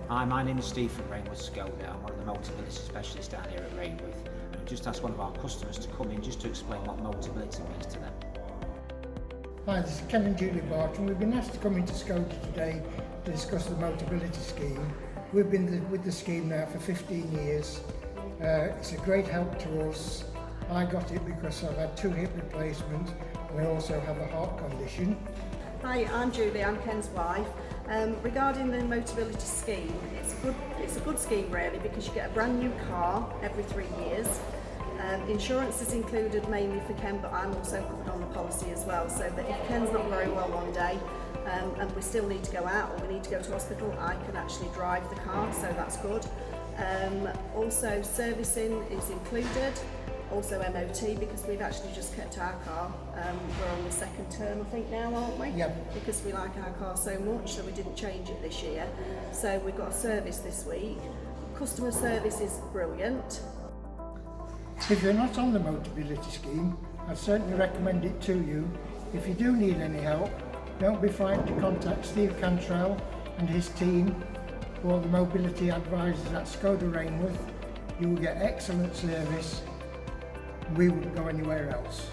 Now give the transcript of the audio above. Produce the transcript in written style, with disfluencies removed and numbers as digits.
Hi, my name is Steve from Rainworth Skoda. I'm one of the Motability specialists down here at Rainworth, and I've just asked one of our customers to come in just to explain what Motability means to them. Hi, this is Ken and Julie Barton. We've been asked to come into Skoda today to discuss the Motability scheme. We've been with the scheme now for 15 years. It's a great help to us. I got it because I've had 2 hip replacements and I also have a heart condition. Hi, I'm Julie, I'm Ken's wife. Regarding the Motability scheme, it's a good scheme really, because you get a brand new car every 3 years. Insurance is included mainly for Ken, but I'm also covered on the policy as well, so that if Ken's not very well one day and we still need to go out or we need to go to hospital, I can actually drive the car, so that's good. Also servicing is included. Also MOT, because we've actually just kept our car. We're on the 2nd term I think now, aren't we? Yep. Because we like our car so much, so we didn't change it this year. So we've got a service this week. Customer service is brilliant. If you're not on the Motability scheme, I'd certainly recommend it to you. If you do need any help, don't be frightened to contact Steve Cantrell and his team, who are the mobility advisors at Skoda Rainworth. You will get excellent service. We wouldn't go anywhere else.